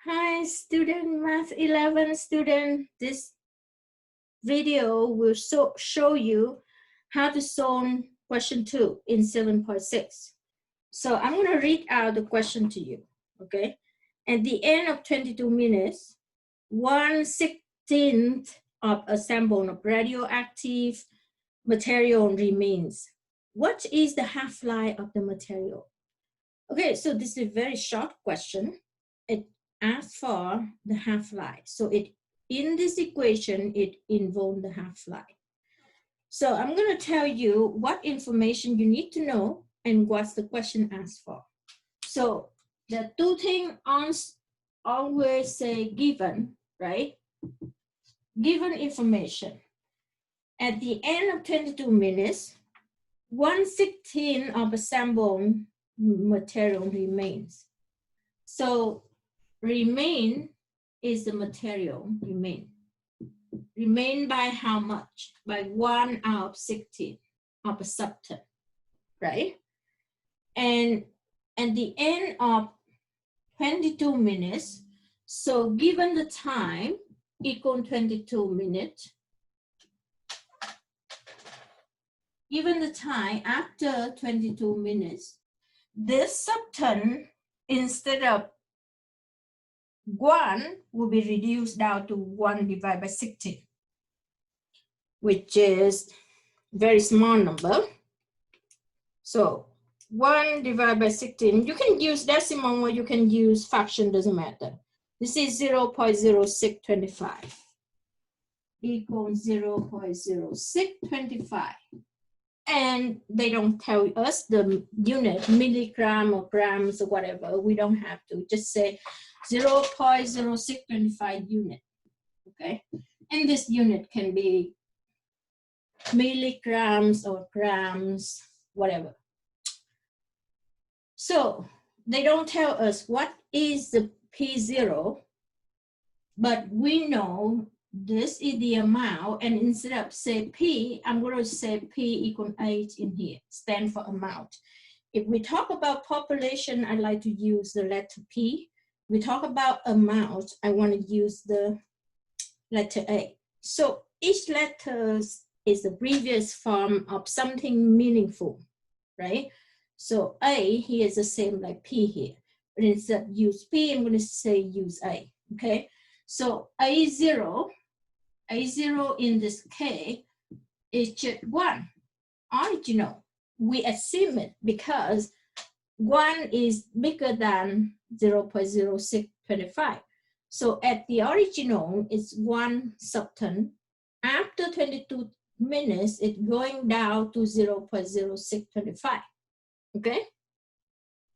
Hi, student Math 11 student. This video will show you how to solve question 2 in 7.6. So I'm going to read out the question to you, okay? At the end of 22 minutes, 1/16 of a sample of radioactive material remains. What is the half-life of the material? Okay, so this is a very short question. It asks for the half-life. So in this equation, it involves the half-life. So I'm going to tell you what information you need to know and what's the question asked for. So the two things always say given, right? Given information. At the end of 22 minutes, 1/16 of a sample material remains. So remain is the material remain. Remain by how much? By 1/16 of a substance, right? And at the end of 22 minutes, so given the time equal 22 minutes, given the time after 22 minutes, this substance, instead of 1 will be reduced down to 1 divided by 16, which is very small number. So 1 divided by 16, you can use decimal or you can use fraction, doesn't matter. This is 0.0625 equals 0.0625. And they don't tell us the unit, milligram or grams or whatever. We don't have to. Just say 0.0625 unit, okay? And this unit can be milligrams or grams, whatever. So they don't tell us what is the P0, but we know this is the amount, and instead of say P, I'm going to say P equal H in here, stand for amount. If we talk about population, I like to use the letter P. We talk about amount, I want to use the letter A. So each letter is the previous form of something meaningful, right? So A here is the same like P here. But instead of use P, I'm going to say use A, okay? So A0 in this case is just 1, original. We assume it because 1 is bigger than 0.0625. So at the original, it's 1 substance. After 22 minutes, it's going down to 0.0625. Okay?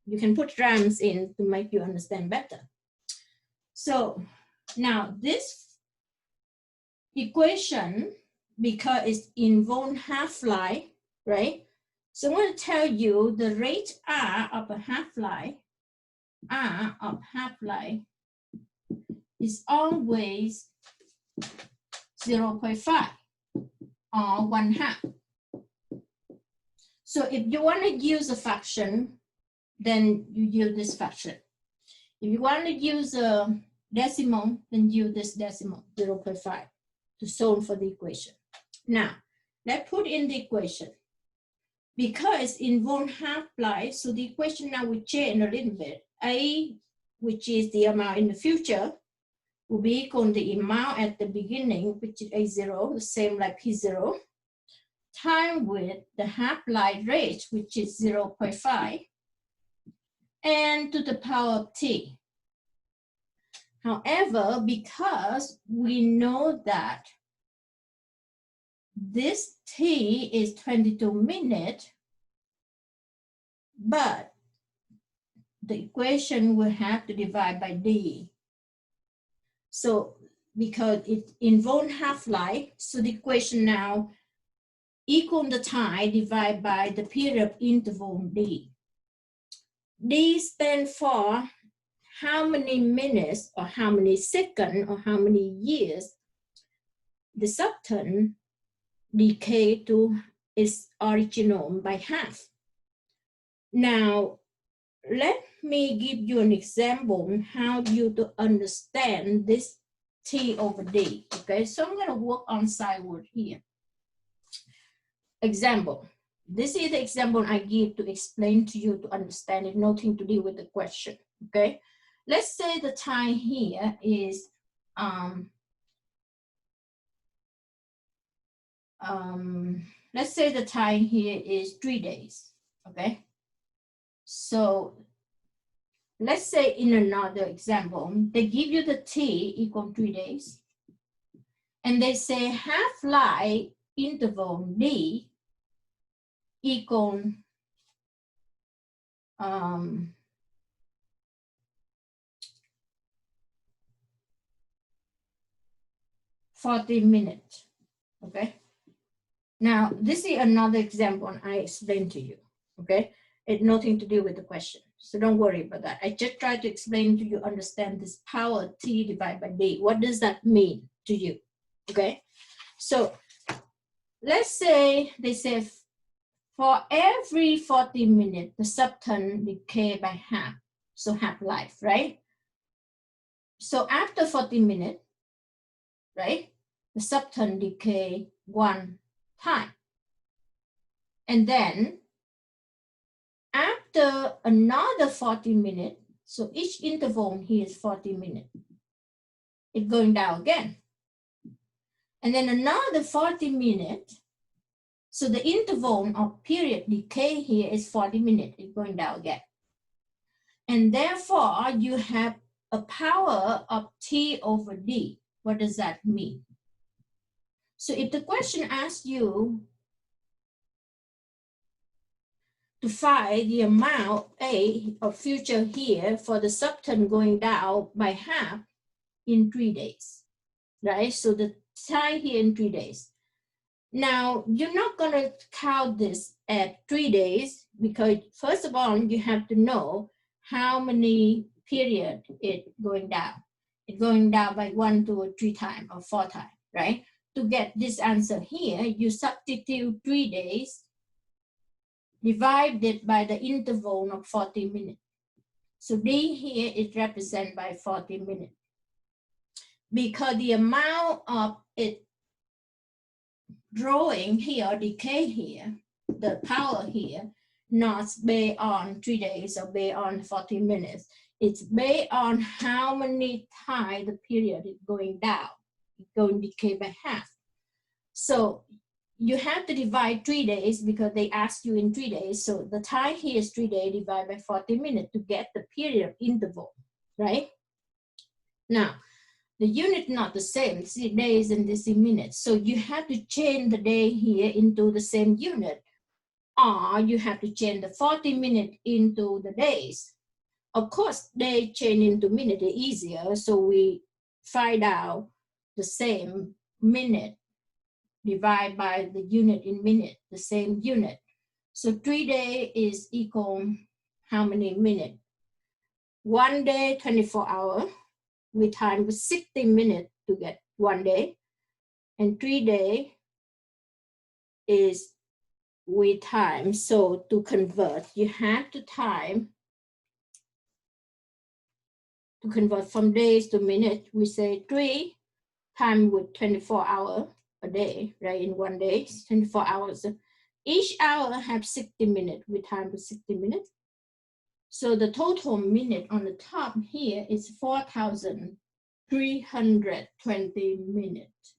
You can put grams in to make you understand better. So now this equation, because it's involved half-life, right? So I'm going to tell you the rate R of a half-life, is always 0.5 or 1/2. So if you want to use a fraction, then you use this fraction. If you want to use a decimal, then use this decimal, 0.5, to solve for the equation. Now, let's put in the equation. Because involved half-life, so the equation now will change a little bit. A, which is the amount in the future, will be equal to the amount at the beginning, which is A0, the same like P0, time with the half-life rate, which is 0.5, and to the power of T. However, because we know that this T is 22 minutes, but the equation will have to divide by D. So because it involves half-life, so the equation now equal the time divided by the period of interval D. D stands for how many minutes or how many seconds or how many years the substance decay to its original by half. Now, let's me give you an example on how you to understand this T over D. Okay, so I'm going to work on side word here. Example. This is the example I give to explain to you to understand it, nothing to do with the question. Okay, let's say the time here is let's say the time here is 3 days. Okay, so let's say in another example, they give you the T equal 3 days, and they say half-life interval D equal 40 minutes. Okay. Now, this is another example I explained to you. Okay. It's nothing to do with the question. So don't worry about that. I just try to explain to you, understand this power T divided by D. What does that mean to you? Okay. So let's say they say for every 40 minutes, the subton decay by half. So half-life, right? So after 40 minutes, right, the subton decay 1 time. And then after another 40 minutes, so each interval here is 40 minutes, it's going down again. And then another 40 minutes, so the interval of period decay here is 40 minutes, it's going down again. And therefore, you have a power of T over D. What does that mean? So if the question asks you to find the amount A of future here for the subton going down by half in 3 days, right? So the time here in 3 days. Now, you're not going to count this at 3 days because first of all, you have to know how many period it going down. It's going down by 1, 2, or 3 times or 4 times, right? To get this answer here, you substitute 3 days divided by the interval of 40 minutes. So D here is represented by 40 minutes. Because the amount of it drawing here, or decay here, the power here, not based on 3 days or based on 40 minutes. It's based on how many times the period is going down, going decay by half. So you have to divide 3 days because they asked you in 3 days. So the time here is 3 days divided by 40 minutes to get the period interval, right? Now, the unit not the same, see days and this in minutes. So you have to change the day here into the same unit, or you have to change the 40 minutes into the days. Of course, they change into minute is easier, so we find out the same minute divided by the unit in minute, the same unit. So 3 days is equal how many minutes? 1 day, 24 hours. We time with 60 minutes to get 1 day. And 3 days is we time. So to convert, you have to time to convert from days to minutes. We say 3 times with 24 hours a day, right? In 1 day, 24 hours. Each hour have 60 minutes. We time with 60 minutes. So the total minute on the top here is 4,320 minutes.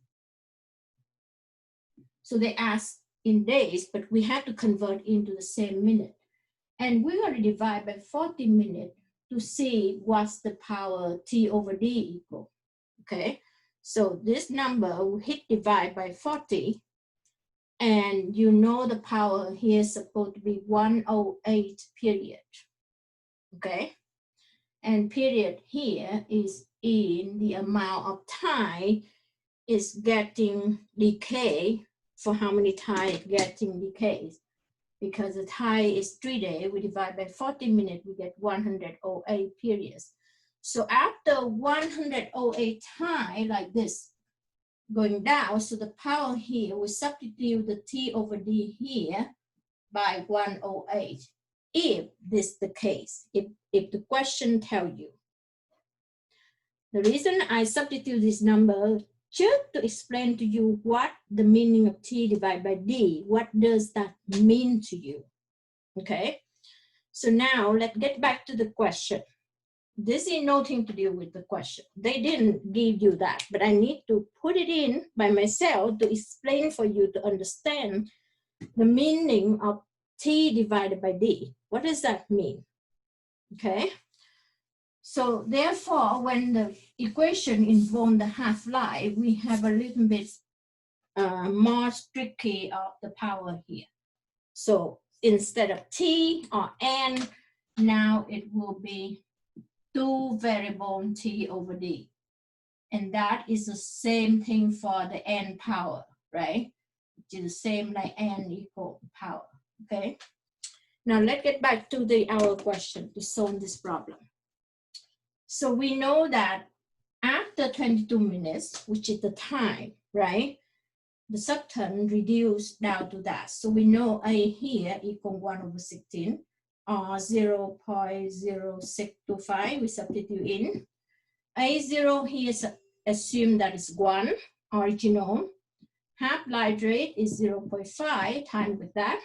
So they ask in days, but we have to convert into the same minute. And we're going to divide by 40 minutes to see what's the power T over D equal, okay? So this number will hit divide by 40, and you know the power here is supposed to be 108 period, okay? And period here is in the amount of time is getting decay for how many times getting decays. Because the time is 3 days, we divide by 40 minutes, we get 108 periods. So after 108 times like this, going down, so the power here, we substitute the T over D here by 108. if this is the case, if the question tell you. The reason I substitute this number just to explain to you what the meaning of T divided by D, what does that mean to you, okay? So now let's get back to the question. This is nothing to do with the question. They didn't give you that, but I need to put it in by myself to explain for you to understand the meaning of T divided by D. What does that mean? Okay. So therefore, when the equation involves the half-life, we have a little bit more tricky of the power here. So instead of T or N, now it will be 2 variable T over D. And that is the same thing for the N power, right? Which is the same like N equal power, okay? Now let's get back to our question to solve this problem. So we know that after 22 minutes, which is the time, right? The subterm reduced down to that. So we know A here equal 1/16 or 0.0625, we substitute in. A0 here is assume that is 1, original. Half-life rate is 0.5 times with that.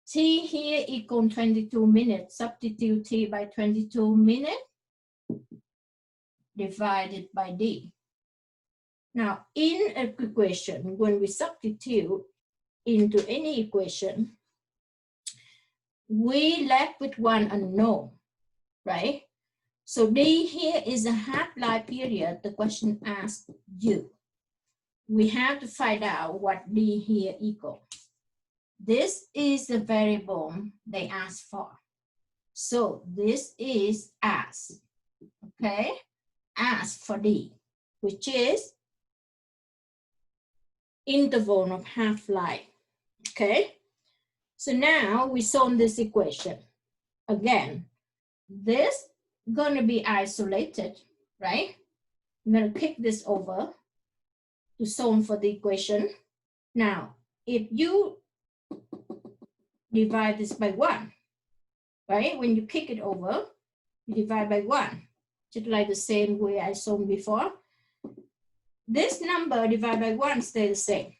T here equal 22 minutes, substitute T by 22 minutes divided by D. Now, in an equation, when we substitute into any equation, we left with one unknown, right? So D here is a half-life period the question asks you. We have to find out what D here equals. This is the variable they asked for. So this is ask, okay? Ask for D, which is interval of half-life, okay? So now we solve this equation. Again, this gonna be isolated, right? I'm gonna kick this over to solve for the equation. Now, if you divide this by 1, right? When you kick it over, you divide by 1, just like the same way I solved before. This number divided by 1 stays the same.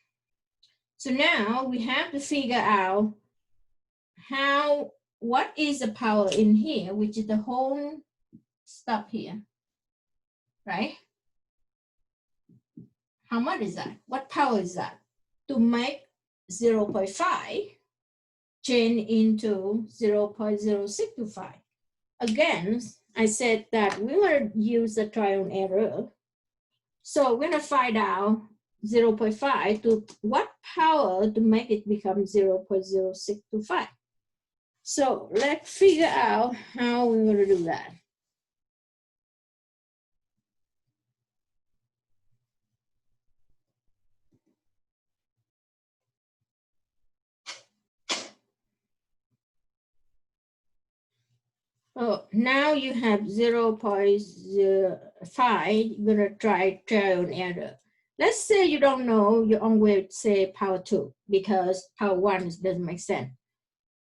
So now we have to figure out what is the power in here, which is the whole stuff here, right? How much is that? What power is that? To make 0.5 change into 0.0625. Again, I said that we want to use the trial and error. So we're going to find out 0.5 to what power to make it become 0.0625. So let's figure out how we're going to do that. Oh, now you have 0.05, you're gonna try trial and error. Let's say you don't know, you're on way to say power 2, because power 1 doesn't make sense.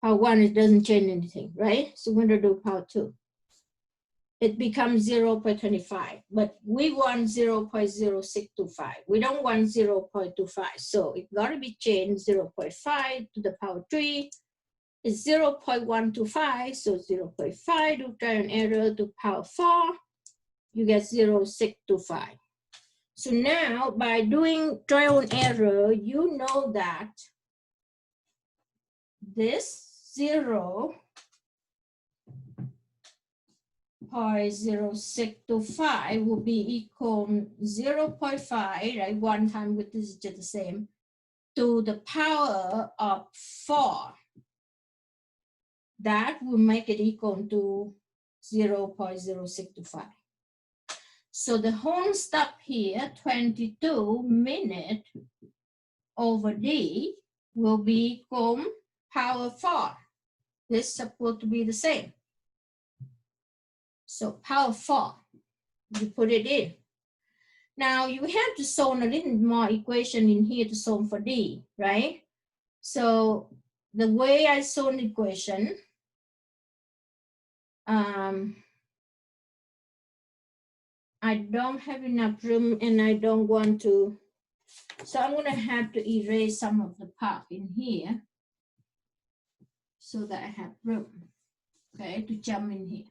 Power 1 it doesn't change anything, right? So we're gonna do power 2. It becomes 0.25, but we want 0.0625. We don't want 0.25, so it gotta be changed 0.5 to the power 3. Is 0.125, so 0.5 to trial and error to power 4, you get 0.625. So now by doing trial and error, you know that this 0.0625 will be equal 0.5, right? 1 time with this is just the same, to the power of 4. That will make it equal to 0.0625. So the whole step here, 22 minutes over D will be equal power 4. This is supposed to be the same. So power 4, you put it in. Now you have to solve a little more equation in here to solve for D, right? So the way I solve the equation, I don't have enough room and I don't want to, so I'm gonna have to erase some of the part in here so that I have room, okay, to jump in here.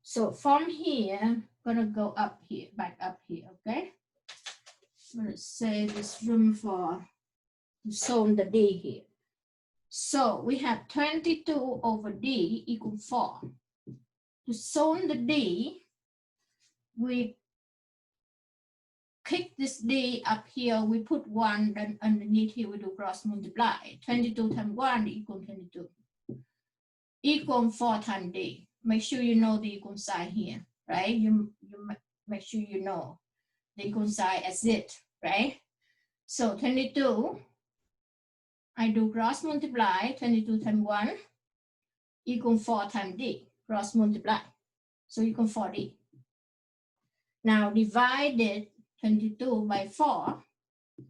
So from here, I'm gonna go up here, back up here, okay? I'm gonna save this room for to solve the D here. So we have 22 over D equal 4. To solve the D, we kick this D up here, we put 1, then underneath here we do cross multiply. 22 times 1 equal 22. Equal 4 times D. Make sure you know the equal sign here, right? You make sure you know the equal sign as it, right? So 22, I do cross multiply, 22 times 1 equal 4 times D, cross multiply. So equal 4D. Now divided 22 by 4,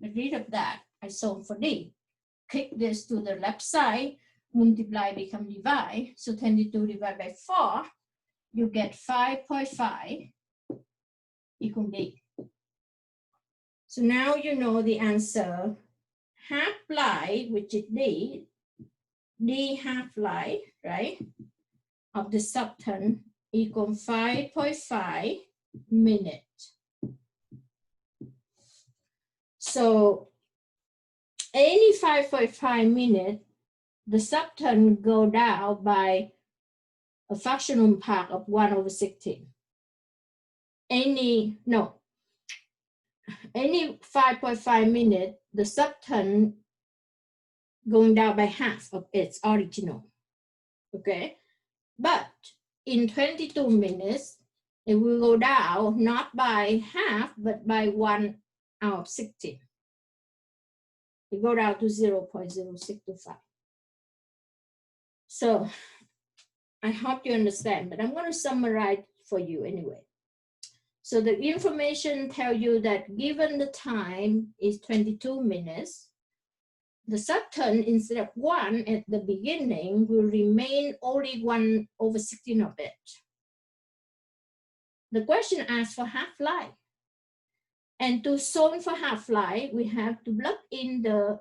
get rid of that, I solve for D. Kick this to the left side, multiply become divide. So 22 divided by 4, you get 5.5 equal D. So now you know the answer. Half-life, which is D half-life, right, of the substance equal 5.5 minutes. So any 5.5 minutes, the substance go down by a fractional part of 1 over 16. Any 5.5 minutes, the substance going down by half of its original, okay? But in 22 minutes, it will go down not by half, but by 1 out of 16. It go down to 0.0625. So I hope you understand, but I'm going to summarize for you anyway. So the information tell you that given the time is 22 minutes, the substance instead of 1 at the beginning will remain only 1 over 16 of it. The question asks for half-life. And to solve for half-life, we have to plug in the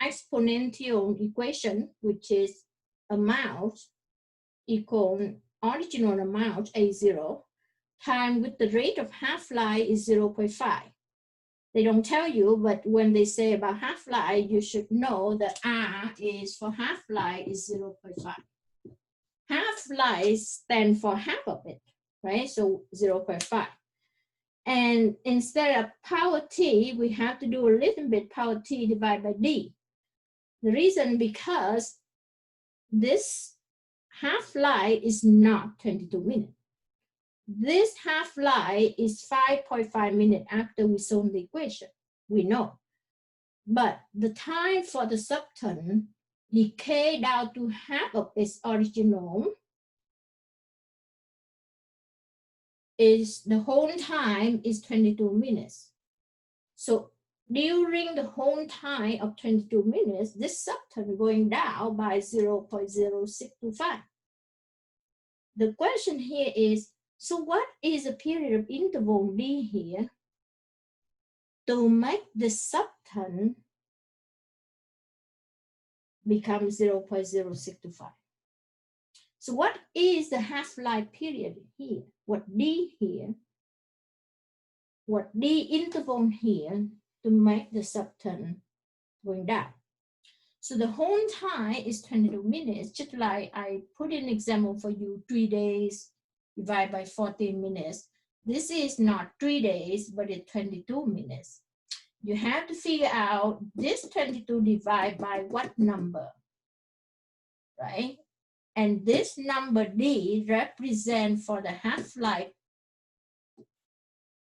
exponential equation, which is amount equal original amount, A0, time with the rate of half-life is 0.5. They don't tell you, but when they say about half-life, you should know that R is for half-life is 0.5. Half-life stands for half of it, right? So 0.5. And instead of power T, we have to do a little bit power T divided by D. The reason because this half-life is not 22 minutes. This half-life is 5.5 minutes after we solve the equation, we know. But the time for the substance decay down to half of its original is the whole time is 22 minutes. So during the whole time of 22 minutes, this substance going down by 0.0625. The question here is, so what is the period of interval D here to make the substance become 0.0625? So what is the half-life period here? What D here? What D interval here to make the substance going down? So the whole time is 22 minutes, just like I put an example for you, 3 days divided by 14 minutes. This is not 3 days, but it's 22 minutes. You have to figure out this 22 divided by what number, right? And this number D represents for the half-life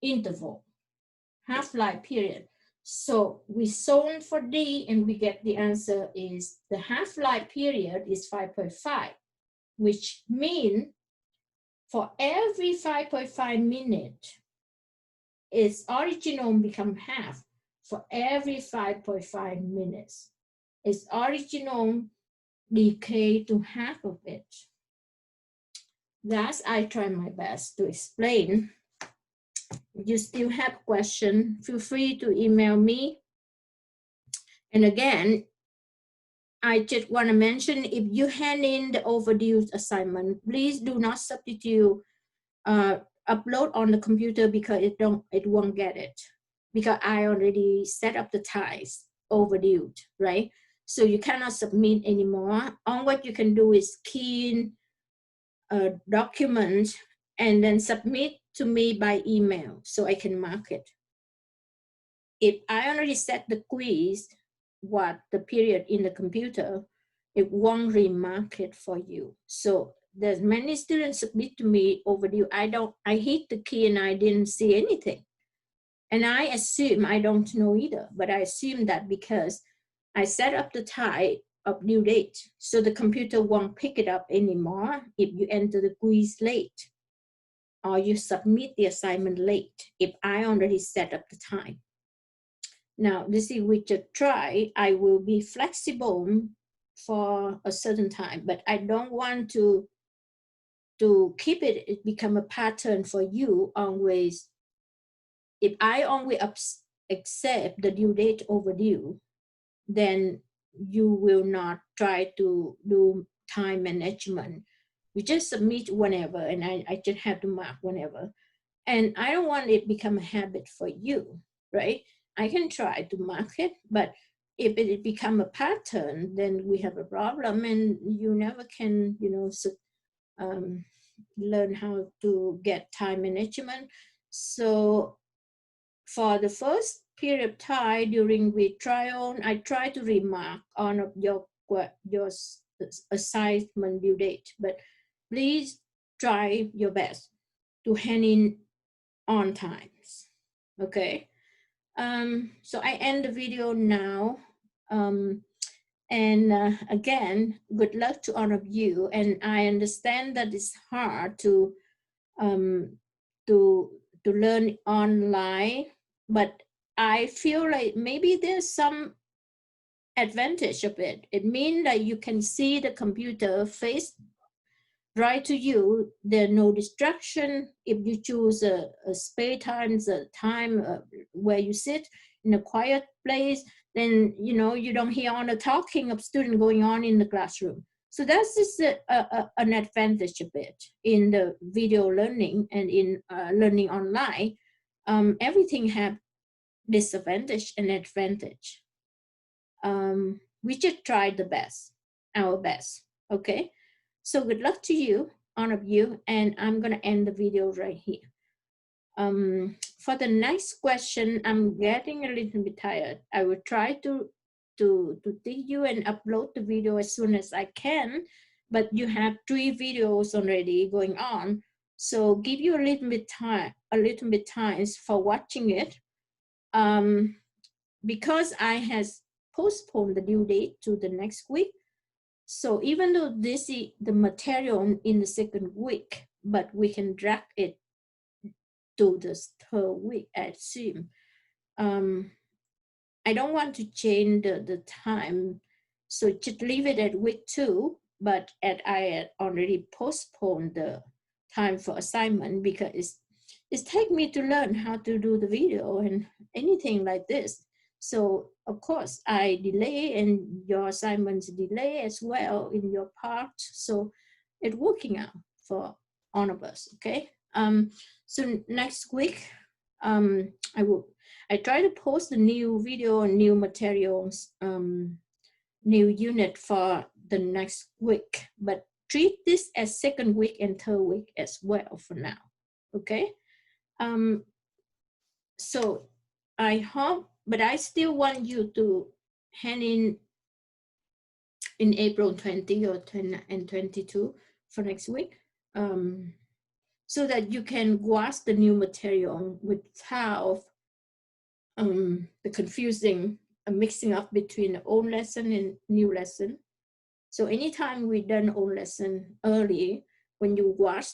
interval, half-life period. So we solve for D and we get the answer is the half-life period is 5.5, which means for every 5.5 minutes, its original become half for every 5.5 minutes. its original decay to half of it. Thus, I try my best to explain. If you still have questions, feel free to email me. And again, I just want to mention, if you hand in the overdue assignment, please do not substitute upload on the computer, because it won't get it, because I already set up the ties overdue, right? So you cannot submit anymore. All what you can do is key in a document and then submit to me by email so I can mark it. If I already set the quiz, what the period in the computer, it won't remark it for you. So there's many students submit to me overdue. I hit the key and I didn't see anything. And I assume, I don't know either, but I assume that because I set up the time of due date, so the computer won't pick it up anymore if you enter the quiz late or you submit the assignment late, if I already set up the time. Now, this is with a try, I will be flexible for a certain time, but I don't want to keep it become a pattern for you always. If I only accept the due date overdue, then you will not try to do time management. You just submit whenever, and I just have to mark whenever. And I don't want it become a habit for you, right? I can try to mark it, but if it become a pattern, then we have a problem, and you never can, learn how to get time management. So for the first period of time during week trial, I try to remark on your assignment due date, but please try your best to hand in on times, okay? So I end the video now. Again, good luck to all of you. And I understand that it's hard to learn online, but I feel like maybe there's some advantage of it. It means that you can see the computer face right to you. There's no distraction. If you choose a space time, a time where you sit in a quiet place, then you don't hear all the talking of students going on in the classroom. So that's just an advantage of it in the video learning and in learning online. Everything have disadvantage and advantage. We just try our best, okay? So good luck to you, all of you, and I'm gonna end the video right here. For the next question, I'm getting a little bit tired. I will try to teach you and upload the video as soon as I can, but you have 3 videos already going on, so give you a little bit time for watching it. Because I has postponed the due date to the next week, so even though this is the material in the second week, but we can drag it to the third week, I assume. I don't want to change the time, so just leave it at week 2, but I had already postponed the time for assignment because it's take me to learn how to do the video and anything like this. So of course I delay, and your assignments delay as well in your part. So it's working out for all of us, okay? So next week, I try to post a new video and new materials, new unit for the next week, but treat this as second week and third week as well for now, okay? So I hope, but I still want you to hand in April 20 or 10 and 22 for next week, so that you can grasp the new material without the confusing mixing up between the old lesson and new lesson. So anytime we done old lesson early, when you watch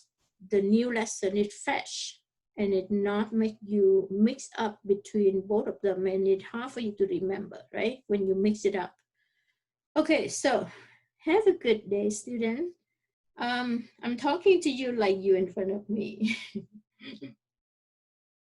the new lesson, it fresh and it not make you mix up between both of them, and it's hard for you to remember, right? When you mix it up. Okay, so have a good day, student. I'm talking to you like you in front of me.